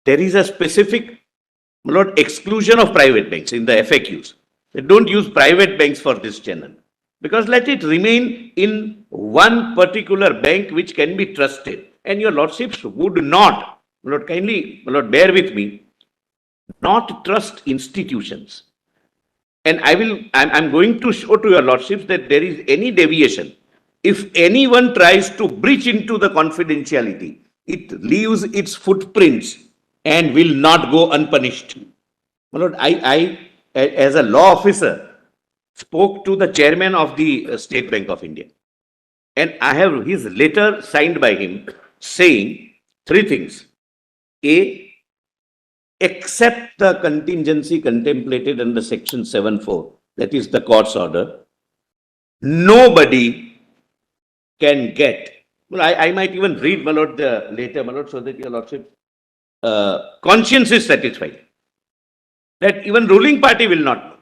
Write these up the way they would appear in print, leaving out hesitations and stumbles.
there is a specific exclusion of private banks in the FAQs. They don't use private banks for this channel, because let it remain in one particular bank which can be trusted. And your lordships would not, kindly bear with me, not trust institutions. And I'm going to show to your lordships that there is any deviation. If anyone tries to breach into the confidentiality, it leaves its footprints and will not go unpunished. My lord, I as a law officer, spoke to the chairman of the State Bank of India. And I have his letter signed by him saying three things. A, except the contingency contemplated under section 7.4, that is the court's order, nobody can get. Well, I might even read, my lord, the letter, my lord, so that your lordship conscience is satisfied. That even ruling party will not know.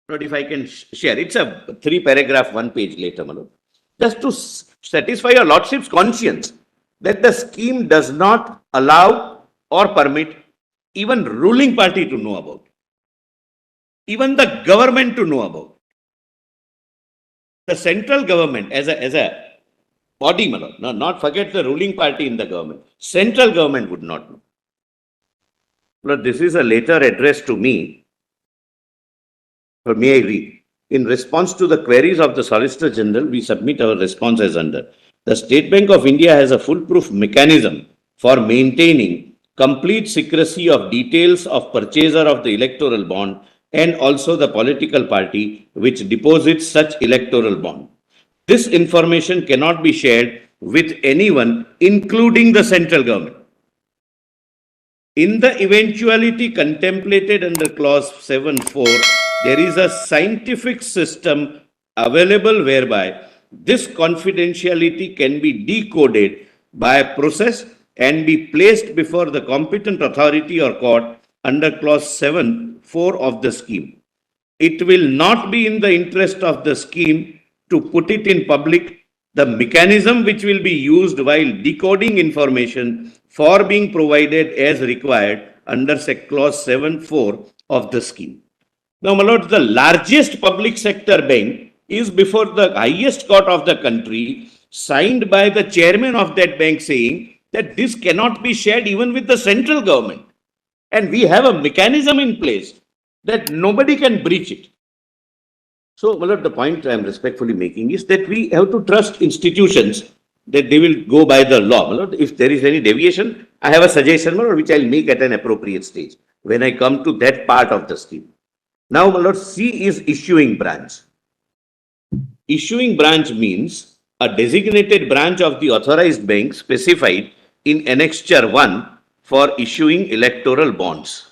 But if I can share, it's a 3-paragraph, 1-page letter, my lord. Just to satisfy your lordship's conscience that the scheme does not allow or permit even ruling party to know about, even the government to know about. The central government as a body, my lord, not forget the ruling party in the government. Central government would not know. Lord, this is a letter addressed to me. Or may I read? In response to the queries of the Solicitor General, we submit our response as under. The State Bank of India has a foolproof mechanism for maintaining complete secrecy of details of purchaser of the electoral bond and also the political party which deposits such electoral bond. This information cannot be shared with anyone, including the central government. In the eventuality contemplated under clause 7.4, there is a scientific system available whereby this confidentiality can be decoded by a process and be placed before the competent authority or court under clause 7.4 of the scheme. It will not be in the interest of the scheme to put it in public. The mechanism which will be used while decoding information for being provided as required under clause 7.4 of the scheme. Now, my lord, the largest public sector bank is before the highest court of the country, signed by the chairman of that bank saying that this cannot be shared even with the central government. And we have a mechanism in place that nobody can breach it. So, my lord, the point I am respectfully making is that we have to trust institutions that they will go by the law. My lord, if there is any deviation, I have a suggestion, my lord, which I will make at an appropriate stage when I come to that part of the scheme. Now, my lord, C is issuing branch. Issuing branch means a designated branch of the authorized bank specified in Annexure 1 for issuing electoral bonds.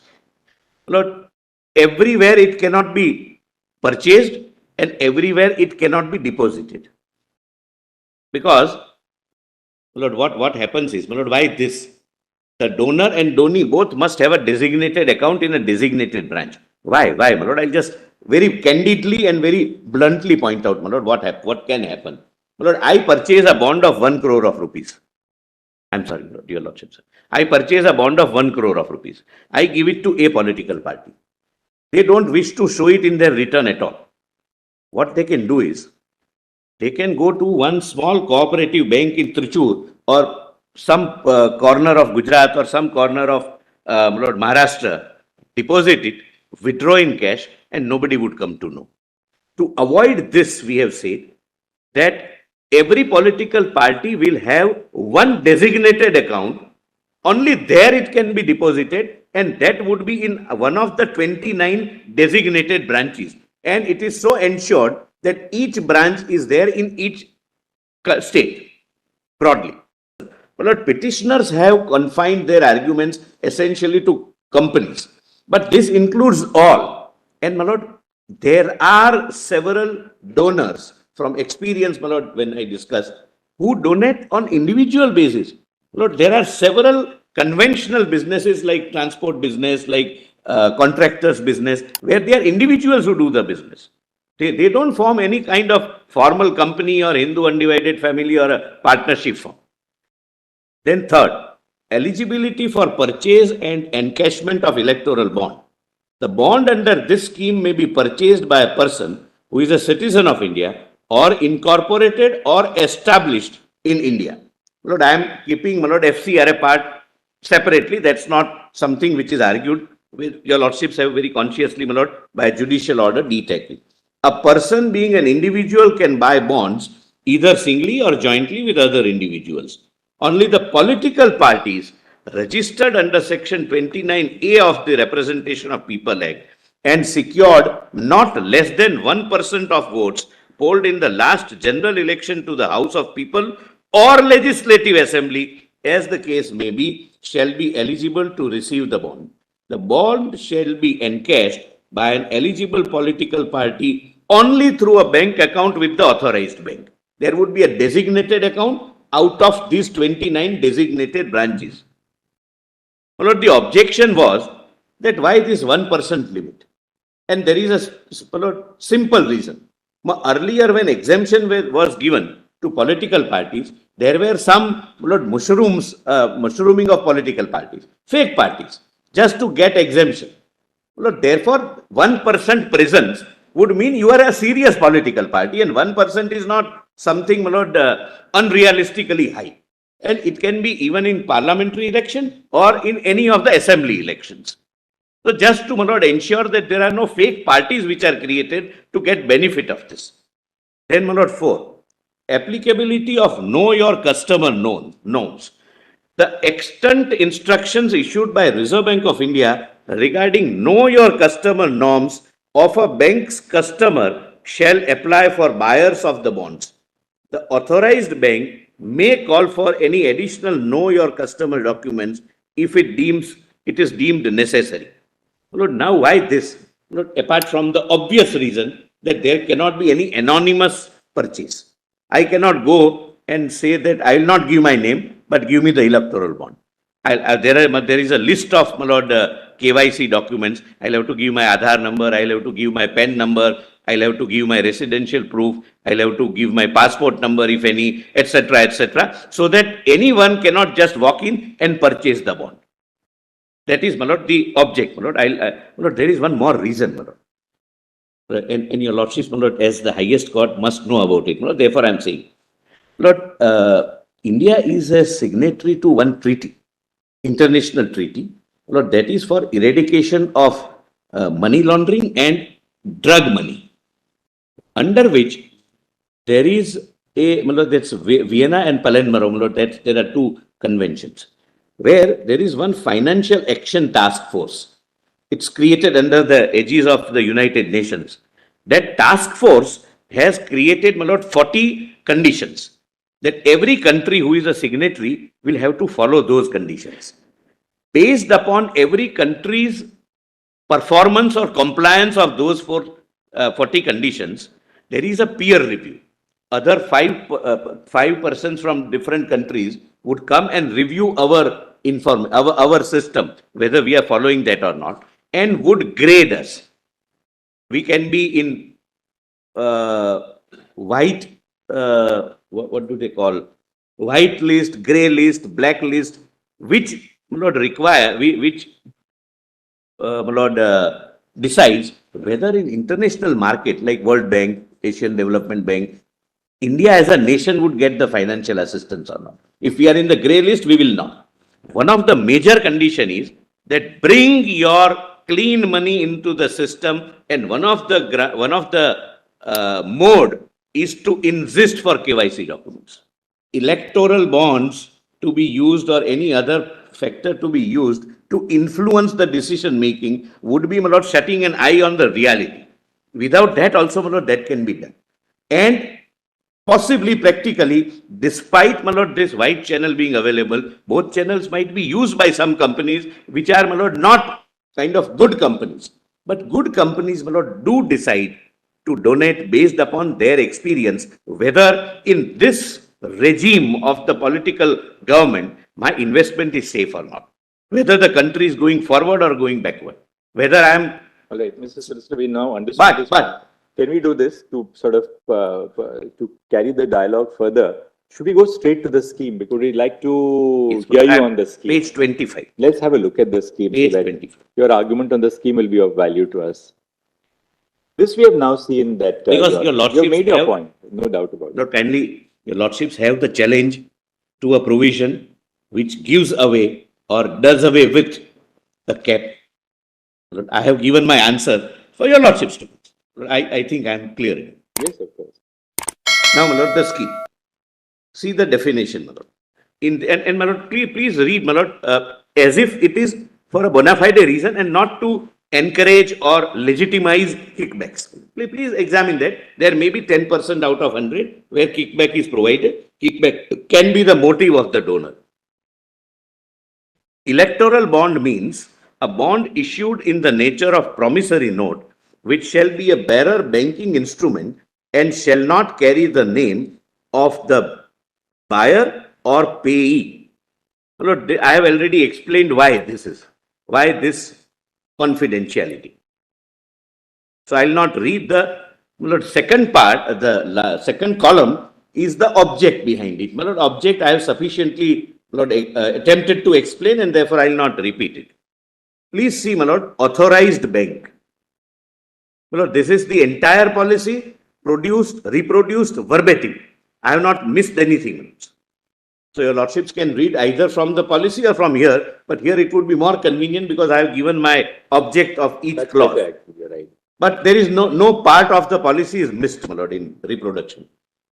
My lord, everywhere it cannot be purchased and everywhere it cannot be deposited. Because, my lord, what happens is, my lord, why this? The donor and donee both must have a designated account in a designated branch. Why, my lord? I'll just very candidly and very bluntly point out, my lord, what can happen. My lord, I purchase a bond of 1 crore of rupees. I'm sorry, my lord, your lordship, sir. I purchase a bond of 1 crore of rupees. I give it to a political party. They don't wish to show it in their return at all. What they can do is, they can go to one small cooperative bank in Trichur or some corner of Gujarat or some corner of Maharashtra, deposit it, withdraw in cash, and nobody would come to know. To avoid this, we have said that every political party will have one designated account. Only there it can be deposited, and that would be in one of the 29 designated branches. And it is so ensured that each branch is there in each state, broadly. But petitioners have confined their arguments essentially to companies. But this includes all. And, my lord, there are several donors from experience, my lord, when I discuss, who donate on individual basis. My lord, there are several conventional businesses like transport business, like contractors business, where they are individuals who do the business. They don't form any kind of formal company or Hindu undivided family or a partnership firm. Then third, eligibility for purchase and encashment of electoral bond. The bond under this scheme may be purchased by a person who is a citizen of India or incorporated or established in India. Lord, I am keeping Lord FCR apart separately. That's not something which is argued. Your lordships have very consciously, my lord, by judicial order detected. A person being an individual can buy bonds either singly or jointly with other individuals. Only the political parties registered under section 29A of the Representation of People Act and secured not less than 1% of votes polled in the last general election to the House of People or Legislative Assembly, as the case may be, shall be eligible to receive the bond. The bond shall be encashed by an eligible political party only through a bank account with the authorized bank. There would be a designated account out of these 29 designated branches. Well, the objection was that why this 1% limit? And there is a simple reason. Earlier, when exemption was given to political parties, there were some mushrooming of political parties, fake parties, just to get exemption. Therefore, 1% presence would mean you are a serious political party, and 1% is not something unrealistically high. And it can be even in parliamentary election or in any of the assembly elections. So just to ensure that there are no fake parties which are created to get benefit of this. Then 4, applicability of know your customer norms. The extant instructions issued by Reserve Bank of India regarding know your customer norms of a bank's customer shall apply for buyers of the bonds. The authorized bank may call for any additional know your customer documents if it is deemed necessary. Now why this? Apart from the obvious reason that there cannot be any anonymous purchase. I cannot go and say that I will not give my name, but give me the electoral bond. There is a list of KYC documents. I'll have to give my Aadhaar number. I'll have to give my PAN number. I'll have to give my residential proof. I'll have to give my passport number, if any, etc., etc., so that anyone cannot just walk in and purchase the bond. That is, my lord, the object. My lord, there is one more reason, my lord. And your lordships, my lord, as the highest court must know about it. My lord, therefore, I am saying, Lord, India is a signatory to one treaty, international treaty, Lord, that is for eradication of money laundering and drug money, under which there is a, that's Vienna and Palermo, that there are two conventions, where there is one financial action task force. It's created under the aegis of the United Nations. That task force has created 40 conditions that every country who is a signatory will have to follow those conditions. Based upon every country's performance or compliance of those 40 conditions, there is a peer review. Other five persons from different countries would come and review our system, whether we are following that or not, and would grade us. We can be in white, what do they call? White list, grey list, black list, which decides whether in international market like World Bank, Asian Development Bank, India as a nation would get the financial assistance or not. If we are in the grey list, we will not. One of the major condition is that bring your clean money into the system, and one of the mode is to insist for KYC documents. Electoral bonds to be used or any other factor to be used to influence the decision making would be shutting an eye on the reality. Without that also that can be done. And possibly practically, despite this white channel being available, both channels might be used by some companies which are not kind of good companies. But good companies do decide to donate based upon their experience, whether in this regime of the political government, my investment is safe or not. Whether the country is going forward or going backward. Whether I am... All right, Mr. Solicitor, we now understand But can we do this to sort of to carry the dialogue further? Should we go straight to the scheme? Because we'd like to Yes, hear you I'm- on the scheme. Page 25. Let's have a look at the scheme Page so that 25. your argument on the scheme will be of value to us. This we have now seen that Because your you have lordships made your have- point, no doubt about it. Lord, kindly, your lordships have the challenge to a provision which gives away or does away with the cap. Lord, I have given my answer for your lordships to. Lord, I think I am clear. Yes, of course. Now, my lord, the scheme. See the definition, my lord. And my lord, please read, my lord, as if it is for a bona fide reason and not to encourage or legitimize kickbacks. Please examine that. There may be 10% out of 100 where kickback is provided. Kickback can be the motive of the donor. Electoral bond means a bond issued in the nature of promissory note, which shall be a bearer banking instrument and shall not carry the name of the buyer or payee. Lord, I have already explained why this confidentiality. So I will not read the Lord, second part, second column is the object behind it. My lord, object I have sufficiently Lord, attempted to explain and therefore I will not repeat it. Please see, my lord, authorized bank. My lord, this is the entire policy produced, reproduced verbatim. I have not missed anything. So your lordships can read either from the policy or from here, but here it would be more convenient because I have given my object of each That's clause. better, actually, you're right. But there is no part of the policy is missed, my lord, in reproduction.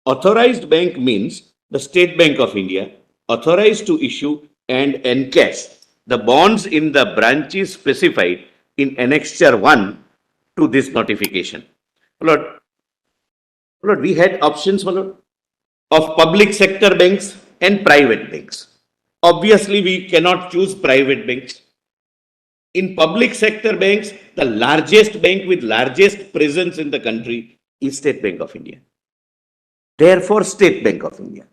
Authorized bank means the State Bank of India authorized to issue and encash the bonds in the branches specified in Annexure 1 to this notification. My lord, we had options, my lord, of public sector banks and private banks. Obviously, we cannot choose private banks. In public sector banks, the largest bank with largest presence in the country is State Bank of India. Therefore, State Bank of India.